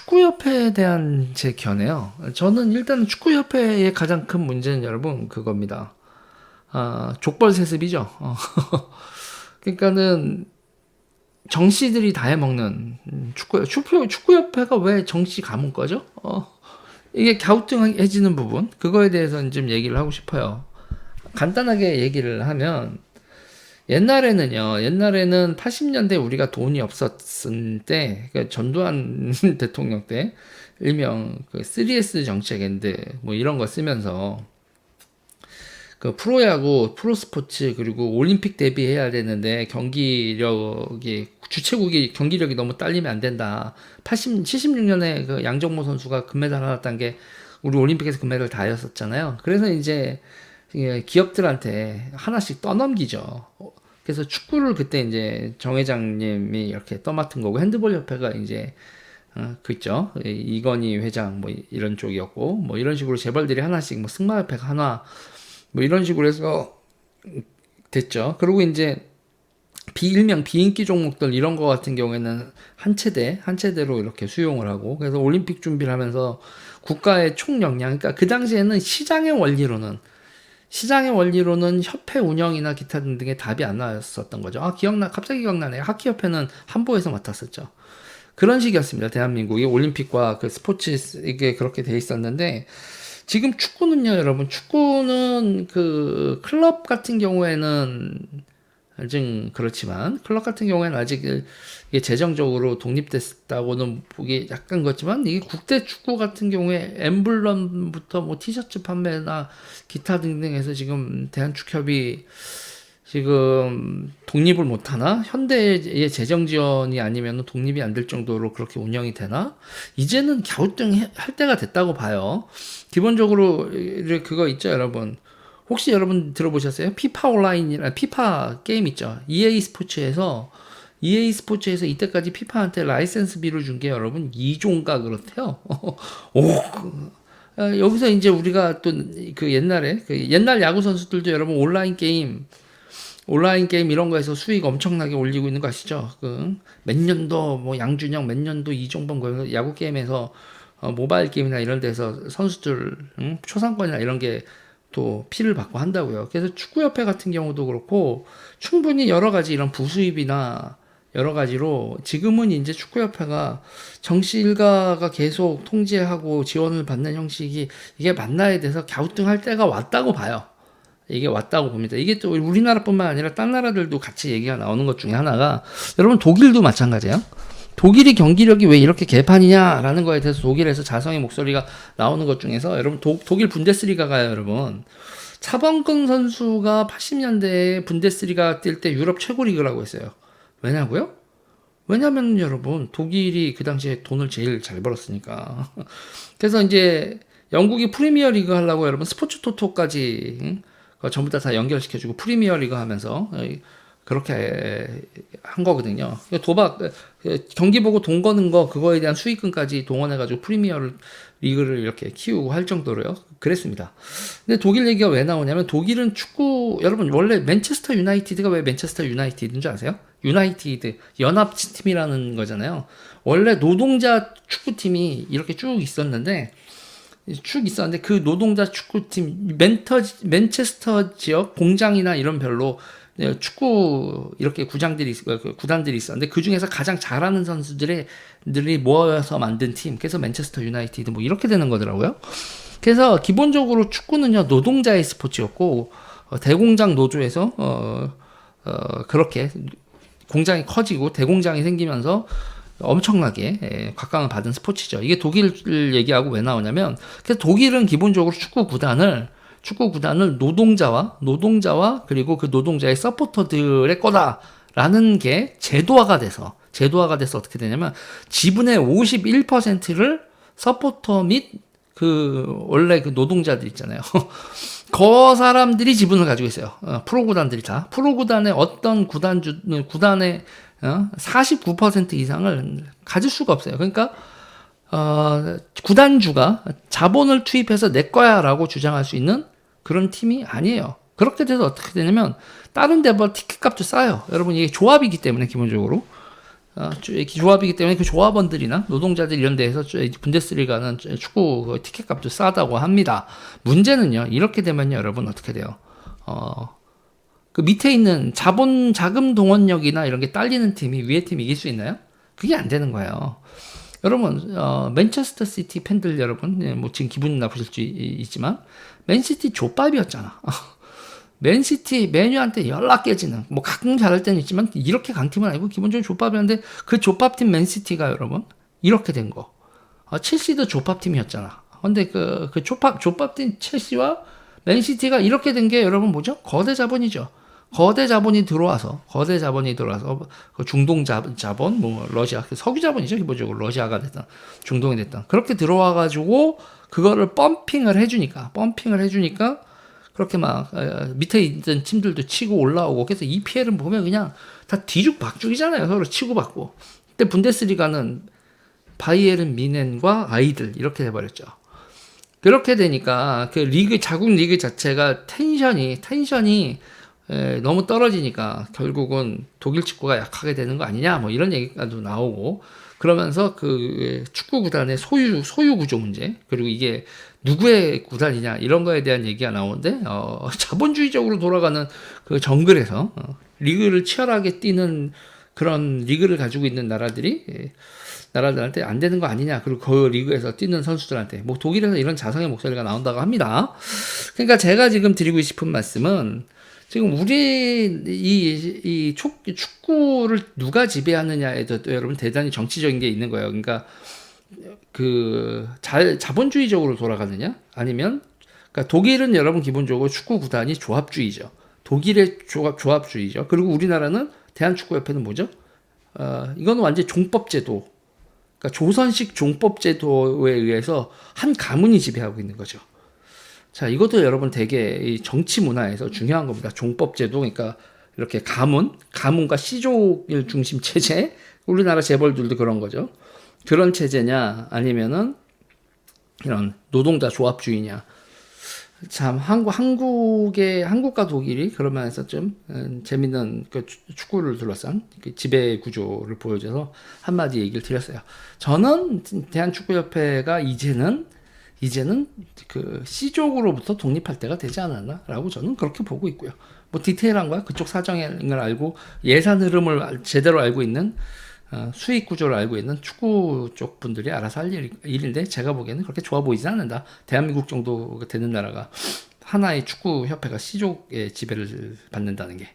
축구협회에 대한 제 견해요. 저는 일단 축구협회의 가장 큰 문제는 여러분 그겁니다. 족벌 세습이죠. 그러니까는 정씨들이 다 해먹는 축구협회가 왜 정씨 감은 거죠? 이게 갸우뚱해지는 부분 그거에 대해서는 좀 얘기를 하고 싶어요. 간단하게 얘기를 하면 옛날에는 80년대 우리가 돈이 없었을 때, 그러니까 전두환 대통령 때, 일명 그 3S 정책인데, 뭐 이런 거 쓰면서, 그 프로야구, 프로스포츠, 그리고 올림픽 대비해야 되는데, 주최국이 경기력이 너무 딸리면 안 된다. 76년에 그 양정모 선수가 금메달 하나 딴 게, 우리 올림픽에서 금메달 다였었잖아요. 그래서 이제, 기업들한테 하나씩 떠넘기죠. 그래서 축구를 그때 이제 정 회장님이 이렇게 떠맡은 거고 핸드볼 협회가 이제 그 있죠. 이건희 회장 뭐 이런 쪽이었고 뭐 이런 식으로 재벌들이 하나씩 뭐 승마협회가 하나 뭐 이런 식으로 해서 됐죠. 그리고 이제 일명 비인기 종목들 이런 거 같은 경우에는 한 체대로 이렇게 수용을 하고 그래서 올림픽 준비를 하면서 국가의 총 역량 그러니까 그 당시에는 시장의 원리로는 협회 운영이나 기타 등등의 답이 안 나왔었던 거죠. 갑자기 기억나네요. 하키협회는 한보에서 맡았었죠. 그런 식이었습니다. 대한민국이 올림픽과 그 스포츠 이게 그렇게 돼 있었는데 지금 축구는요, 여러분. 축구는 그 클럽 같은 경우에는 좀 그렇지만 클럽 같은 경우에는 아직 이게 재정적으로 독립됐다고는 보기 약간 그렇지만 이게 국대 축구 같은 경우에 엠블럼부터 뭐 티셔츠 판매나 기타 등등해서 지금 대한축협이 지금 독립을 못하나? 현대의 재정 지원이 아니면 독립이 안 될 정도로 그렇게 운영이 되나? 이제는 갸우뚱할 때가 됐다고 봐요. 기본적으로 그거 있죠, 여러분. 혹시 여러분 들어보셨어요? 피파 온라인이나 피파 게임 있죠. EA 스포츠에서 이때까지 피파한테 라이센스비를 준 게 여러분 2조인가 그렇대요. 여기서 이제 우리가 또 그 옛날 야구 선수들도 여러분 온라인 게임 이런 거에서 수익 엄청나게 올리고 있는 거 아시죠? 몇 년도 뭐 양준영 몇 년도 이종범 야구 게임에서 모바일 게임이나 이런 데서 선수들 초상권이나 이런 게 또 피를 받고 한다고요. 그래서 축구협회 같은 경우도 그렇고 충분히 여러 가지 이런 부수입이나 여러 가지로 지금은 이제 축구협회가 정씨 일가가 계속 통제하고 지원을 받는 형식이 이게 맞나에 대해서 갸우뚱할 때가 왔다고 봐요. 이게 왔다고 봅니다. 이게 또 우리나라뿐만 아니라 딴 나라들도 같이 얘기가 나오는 것 중에 하나가 여러분 독일도 마찬가지예요. 독일이 경기력이 왜 이렇게 개판이냐라는 거에 대해서 독일에서 자성의 목소리가 나오는 것 중에서 여러분 독일 분데스리가가요, 여러분. 차범근 선수가 80년대에 분데스리가 뛸 때 유럽 최고 리그라고 했어요. 왜냐고요? 왜냐면 여러분 독일이 그 당시에 돈을 제일 잘 벌었으니까. 그래서 이제 영국이 프리미어 리그 하려고 여러분 스포츠 토토까지 전부 다 연결시켜주고 프리미어 리그 하면서 그렇게 한 거거든요. 경기 보고 돈 거는 거, 그거에 대한 수익금까지 동원해가지고 프리미어 리그를 이렇게 키우고 할 정도로요. 그랬습니다. 근데 독일 얘기가 왜 나오냐면 독일은 축구, 여러분, 원래 맨체스터 유나이티드가 왜 맨체스터 유나이티드인 줄 아세요? 유나이티드, 연합팀이라는 거잖아요. 원래 노동자 축구팀이 이렇게 쭉 있었는데 그 노동자 축구팀 맨체스터 지역 공장이나 이런 별로 축구 이렇게 구단들이 있었는데 그 중에서 가장 잘하는 선수들이 모여서 만든 팀. 그래서 맨체스터 유나이티드 뭐 이렇게 되는 거더라고요. 그래서 기본적으로 축구는요 노동자의 스포츠였고 대공장 노조에서 그렇게 공장이 커지고 대공장이 생기면서 엄청나게 각광을 받은 스포츠죠. 이게 독일 얘기하고 왜 나오냐면 그래서 독일은 기본적으로 축구 구단을 노동자와 그리고 그 노동자의 서포터들의 거다라는 게 제도화가 돼서 어떻게 되냐면 지분의 51%를 서포터 및 원래 그 노동자들 있잖아요. 그 사람들이 지분을 가지고 있어요. 프로 구단들이 다. 프로 구단의 어떤 구단의 49% 이상을 가질 수가 없어요. 그러니까 구단주가 자본을 투입해서 내 거야라고 주장할 수 있는 그런 팀이 아니에요. 그렇게 돼서 어떻게 되냐면 다른 데보다 티켓 값도 싸요. 여러분 이게 조합이기 때문에 기본적으로 조합이기 때문에 그 조합원들이나 노동자들 이런 데에서 분데스리가는 축구 그 티켓 값도 싸다고 합니다. 문제는요, 이렇게 되면요, 여러분 어떻게 돼요? 그 밑에 있는 자금 동원력이나 이런 게 딸리는 팀이 위에 팀 이길 수 있나요? 그게 안 되는 거예요. 여러분, 맨체스터 시티 팬들 여러분, 뭐 지금 기분 나쁘실 수 있지만, 맨시티 족밥이었잖아. 맨시티, 맨유한테 연락 깨지는, 뭐 가끔 잘할 때는 있지만, 이렇게 강팀은 아니고, 기본적으로 족밥이었는데, 그 족밥팀 맨시티가 여러분, 이렇게 된 거. 첼시도 족밥팀이었잖아. 근데 그 족밥팀 첼시와 맨시티가 이렇게 된 게 여러분 뭐죠? 거대 자본이죠. 거대 자본이 들어와서 그 중동 자본 뭐 러시아 석유 자본이죠. 기본적으로 러시아가 됐던 중동이 됐던 그렇게 들어와 가지고 그거를 펌핑을 해주니까 그렇게 막 밑에 있던 팀들도 치고 올라오고 그래서 EPL은 보면 그냥 다 뒤죽박죽이잖아요. 서로 치고받고. 근데 분데스리가는 바이에른 미넨과 아이들 이렇게 돼버렸죠. 그렇게 되니까 그 자국 리그 자체가 텐션이 너무 떨어지니까 결국은 독일 축구가 약하게 되는 거 아니냐 뭐 이런 얘기가 나오고 그러면서 그 축구 구단의 소유 구조 문제 그리고 이게 누구의 구단이냐 이런 거에 대한 얘기가 나오는데 자본주의적으로 돌아가는 그 정글에서 리그를 치열하게 뛰는 그런 리그를 가지고 있는 나라들한테 안 되는 거 아니냐. 그리고 그 리그에서 뛰는 선수들한테. 뭐 독일에서 이런 자성의 목소리가 나온다고 합니다. 그러니까 제가 지금 드리고 싶은 말씀은 지금 우리 축구를 누가 지배하느냐에도 여러분 대단히 정치적인 게 있는 거예요. 그러니까 그 자본주의적으로 돌아가느냐 아니면 그러니까 독일은 여러분 기본적으로 축구 구단이 조합주의죠. 독일의 조합주의죠. 그리고 우리나라는 대한축구협회는 뭐죠? 이건 완전 종법제도. 그러니까 조선식 종법제도에 의해서 한 가문이 지배하고 있는 거죠. 자, 이것도 여러분 되게 이 정치 문화에서 중요한 겁니다. 종법제도, 그러니까 이렇게 가문과 씨족일 중심 체제, 우리나라 재벌들도 그런 거죠. 그런 체제냐, 아니면은 이런 노동자 조합주의냐. 참 한국과 독일이 그런 면에서 좀 재밌는 그 축구를 둘러싼 그 지배 구조를 보여줘서 한마디 얘기를 드렸어요. 저는 대한축구협회가 이제는 그 C족으로부터 독립할 때가 되지 않았나라고 저는 그렇게 보고 있고요. 뭐 디테일한 거야 그쪽 사정을 알고 예산 흐름을 제대로 알고 있는 수익 구조를 알고 있는 축구 쪽 분들이 알아서 할 일인데 제가 보기에는 그렇게 좋아 보이진 않는다. 대한민국 정도 되는 나라가 하나의 축구 협회가 C족의 지배를 받는다는 게